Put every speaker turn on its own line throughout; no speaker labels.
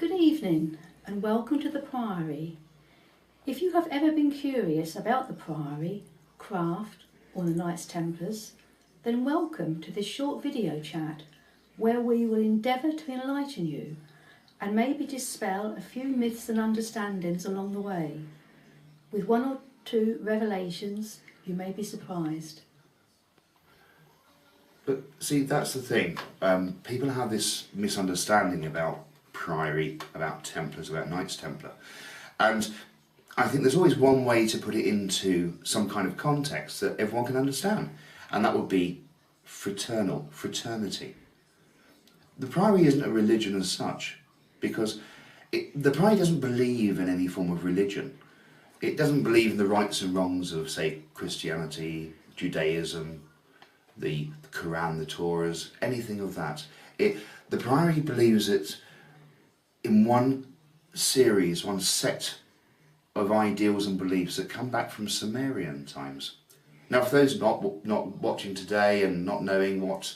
Good evening and welcome to the Priory. If you have ever been curious about the Priory, craft or the Knights Templars, then welcome to this short video chat where we will endeavour to enlighten you and maybe dispel a few myths and understandings along the way. With one or two revelations, you may be surprised.
But see, that's the thing. People have this misunderstanding about Priory, about Templars, about Knights Templar. And I think there's always one way to put it into some kind of context that everyone can understand. And that would be fraternity. The Priory isn't a religion as such, because the Priory doesn't believe in any form of religion. It doesn't believe in the rights and wrongs of, say, Christianity, Judaism, the Quran, the Torahs, anything of that. The Priory believes it in one series, one set of ideals and beliefs that come back from Sumerian times. Now, for those not watching today and not knowing what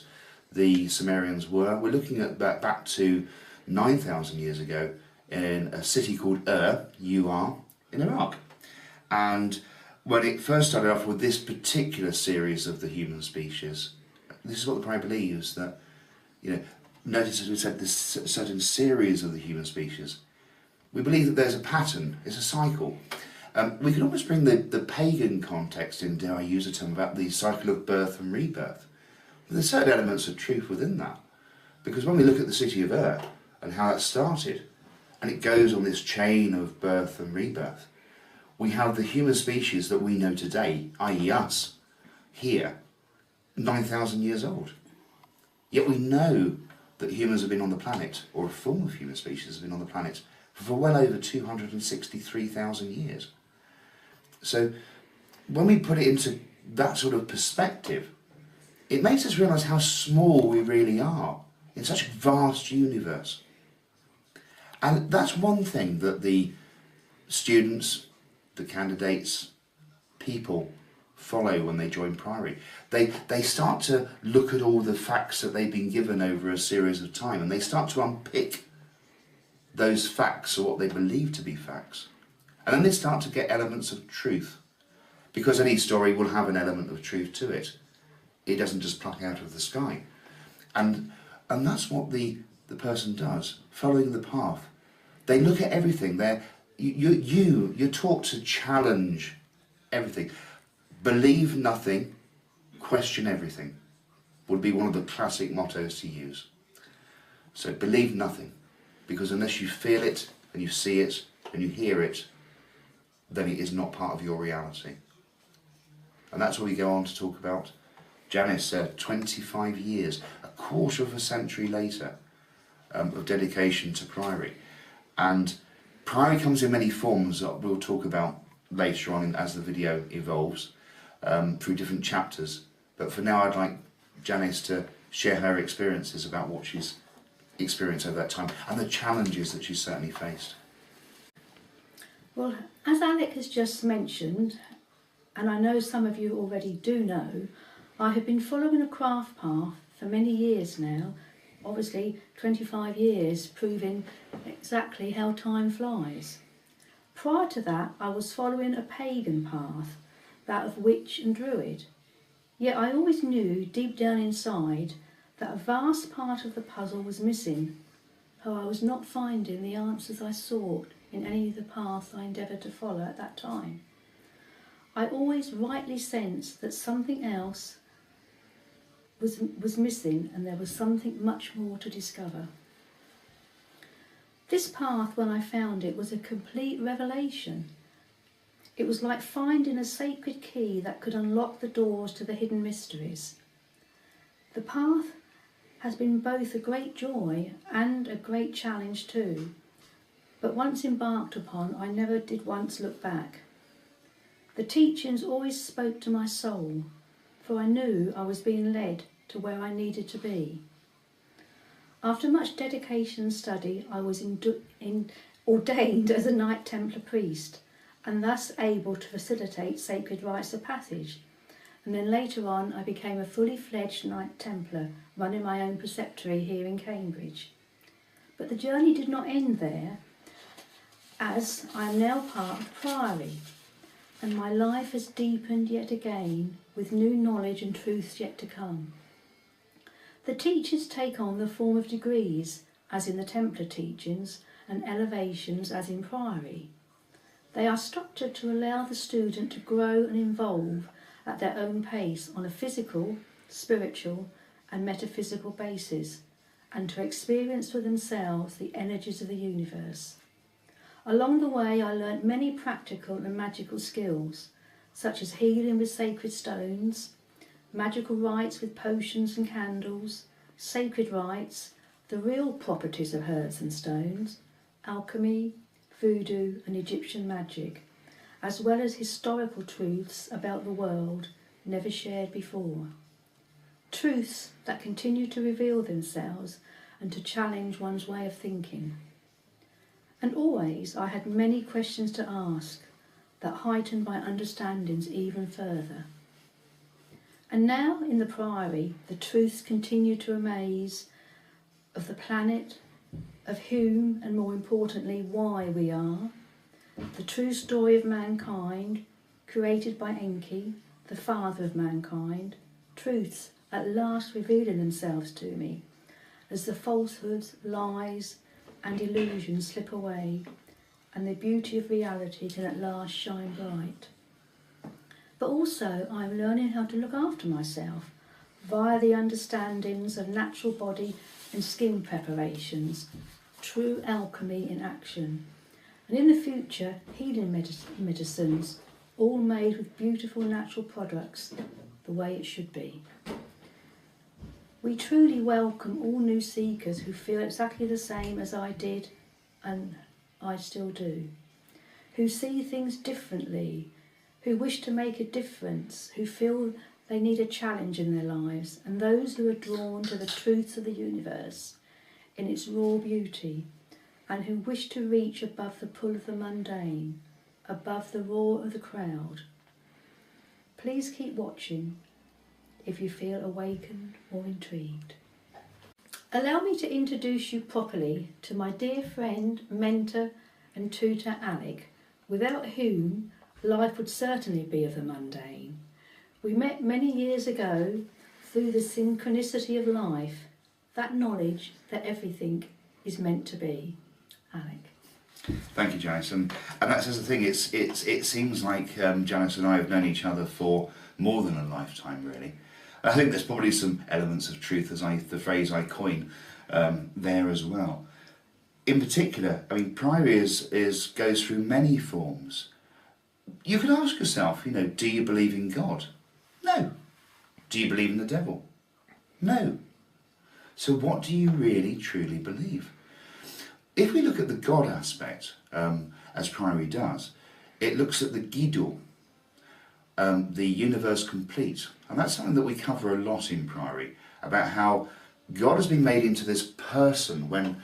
the Sumerians were, we're looking at back to 9,000 years ago in a city called Ur, in Iraq. And when it first started off with this particular series of the human species, this is what the Priory believes, that, notice as we said, this certain series of the human species. We believe that there's a pattern, it's a cycle. We can almost bring the pagan context in, dare I use a term, about the cycle of birth and rebirth. But there's certain elements of truth within that. Because when we look at the city of Ur and how that started, and it goes on this chain of birth and rebirth, we have the human species that we know today, i.e. us, here, 9,000 years old. Yet we know that humans have been on the planet, or a form of human species has been on the planet, for well over 263,000 years. So when we put it into that sort of perspective, it makes us realise how small we really are in such a vast universe. And that's one thing that the students, the candidates, people follow when they join Priory. They start to look at all the facts that they've been given over a series of time, and they start to unpick those facts, or what they believe to be facts. And then they start to get elements of truth, because any story will have an element of truth to it. It doesn't just pluck out of the sky. And that's what the person does, following the path. They look at everything. You're taught to challenge everything. Believe nothing, question everything would be one of the classic mottos to use. So believe nothing, because unless you feel it and you see it and you hear it, then it is not part of your reality. And that's what we go on to talk about. Janice said 25 years, a quarter of a century later, of dedication to Priory. And Priory comes in many forms that we'll talk about later on as the video evolves, through different chapters. But for now, I'd like Janice to share her experiences about what she's experienced over that time and the challenges that she's certainly faced.
Well, as Alec has just mentioned, and I know some of you already do know, I have been following a craft path for many years now, obviously 25 years, proving exactly how time flies. Prior to that, I was following a pagan path, that of witch and druid. Yet I always knew deep down inside that a vast part of the puzzle was missing, though I was not finding the answers I sought in any of the paths I endeavoured to follow at that time. I always rightly sensed that something else was missing, and there was something much more to discover. This path, when I found it, was a complete revelation. It was like finding a sacred key that could unlock the doors to the hidden mysteries. The path has been both a great joy and a great challenge too, but once embarked upon, I never did once look back. The teachings always spoke to my soul, for I knew I was being led to where I needed to be. After much dedication and study, I was ordained as a Knight Templar priest, and thus able to facilitate sacred rites of passage. And then later on, I became a fully fledged Knight Templar, running my own preceptory here in Cambridge. But the journey did not end there, as I am now part of the Priory, and my life has deepened yet again with new knowledge and truths yet to come. The teachers take on the form of degrees, as in the Templar teachings, and elevations, as in Priory. They are structured to allow the student to grow and evolve at their own pace on a physical, spiritual and metaphysical basis, and to experience for themselves the energies of the universe. Along the way I learnt many practical and magical skills, such as healing with sacred stones, magical rites with potions and candles, sacred rites, the real properties of herbs and stones, alchemy, voodoo and Egyptian magic, as well as historical truths about the world never shared before. Truths that continue to reveal themselves and to challenge one's way of thinking. And always I had many questions to ask that heightened my understandings even further. And now in the Priory, the truths continue to amaze of the planet, of whom, and more importantly, why we are, the true story of mankind, created by Enki, the father of mankind, truths at last revealing themselves to me, as the falsehoods, lies and illusions slip away, and the beauty of reality can at last shine bright. But also I am learning how to look after myself via the understandings of natural body and skin preparations, true alchemy in action, and in the future healing medicines, all made with beautiful natural products, the way it should be. We truly welcome all new seekers who feel exactly the same as I did, and I still do, who see things differently, who wish to make a difference, who feel they need a challenge in their lives, and those who are drawn to the truths of the universe in its raw beauty, and who wish to reach above the pull of the mundane, above the roar of the crowd. Please keep watching if you feel awakened or intrigued. Allow me to introduce you properly to my dear friend, mentor and tutor Alec, without whom life would certainly be of the mundane. We met many years ago through the synchronicity of life, that knowledge that everything is meant to be. Alec.
Thank you, Janice. And that's the thing. It seems like Janice and I have known each other for more than a lifetime, really. I think there's probably some elements of truth, as the phrase I coin, there as well. In particular, I mean, Priory goes through many forms. You could ask yourself, do you believe in God? No. Do you believe in the devil? No. So what do you really, truly believe? If we look at the God aspect, as Priory does, it looks at the Gidul, the universe complete. And that's something that we cover a lot in Priory, about how God has been made into this person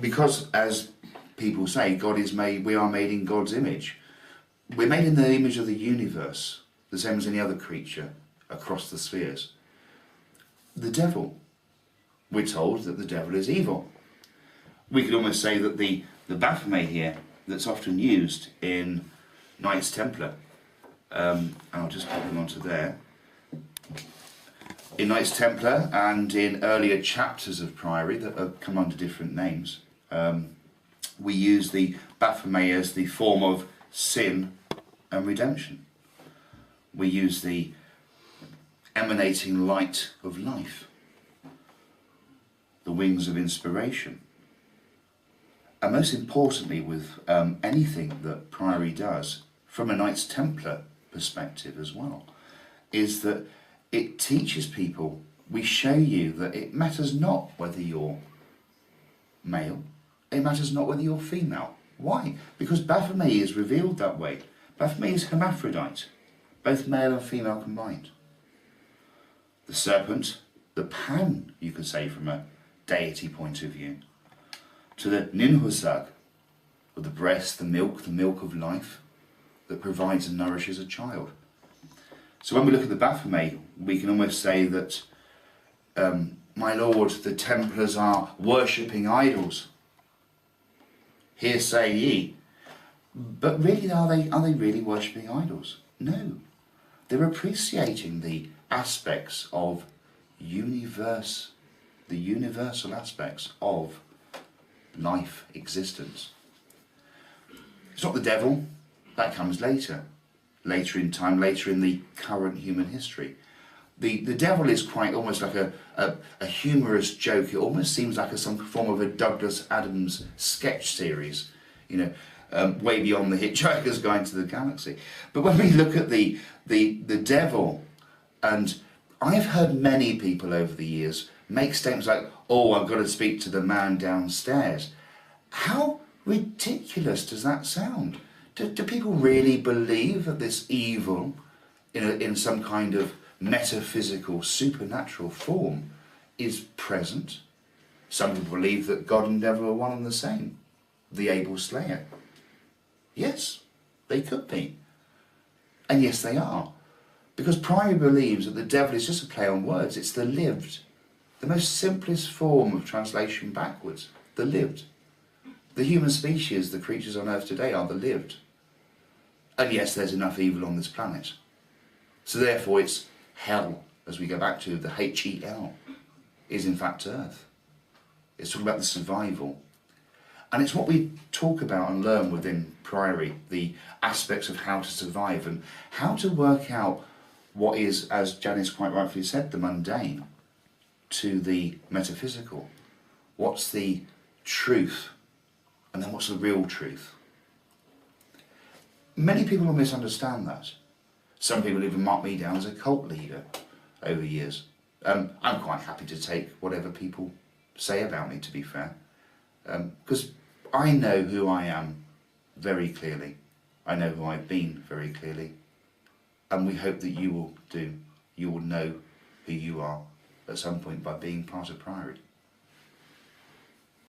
because, as people say, we are made in God's image. We're made in the image of the universe, the same as any other creature across the spheres. The devil. We're told that the devil is evil. We could almost say that the Baphomet here, that's often used in Knights Templar, and I'll just put them onto there. In Knights Templar and in earlier chapters of Priory that have come under different names, we use the Baphomet as the form of sin and redemption. We use the emanating light of life, the wings of inspiration. And most importantly, with anything that Priory does, from a Knights Templar perspective as well, is that it teaches people, we show you that it matters not whether you're male, it matters not whether you're female. Why? Because Baphomet is revealed that way. Baphomet is hermaphrodite, both male and female combined. The serpent, the Pan, you could say from a deity point of view, to the Ninhusag, or the breast, the milk of life that provides and nourishes a child. So when we look at the Baphomet, we can almost say that my lord, the Templars are worshipping idols. Here say ye. But really, are they really worshipping idols? No. They're appreciating the aspects of the universal aspects of life, existence. It's not the devil. That comes later in time, later in the current human history. The devil is quite almost like a humorous joke. It almost seems like some form of a Douglas Adams sketch series, way beyond the Hitchhiker's Guide to the Galaxy. But when we look at the devil, and I've heard many people over the years make statements like, oh, I've got to speak to the man downstairs. How ridiculous does that sound? Do people really believe that this evil, in some kind of metaphysical, supernatural form, is present? Some people believe that God and devil are one and the same, the able slayer. Yes, they could be. And yes, they are. Because Priory believes that the devil is just a play on words. It's the lived. The most simplest form of translation backwards. The lived. The human species, the creatures on earth today, are the lived. And yes, there's enough evil on this planet. So therefore it's hell, as we go back to the H-E-L, is in fact earth. It's talking about the survival. And it's what we talk about and learn within Priory, the aspects of how to survive and how to work out what is, as Janice quite rightfully said, the mundane to the metaphysical. What's the truth? And then what's the real truth? Many people will misunderstand that. Some people even mark me down as a cult leader over years. I'm quite happy to take whatever people say about me, to be fair. Because I know who I am very clearly. I know who I've been very clearly. And we hope that you will do. You will know who you are at some point by being part of Priory.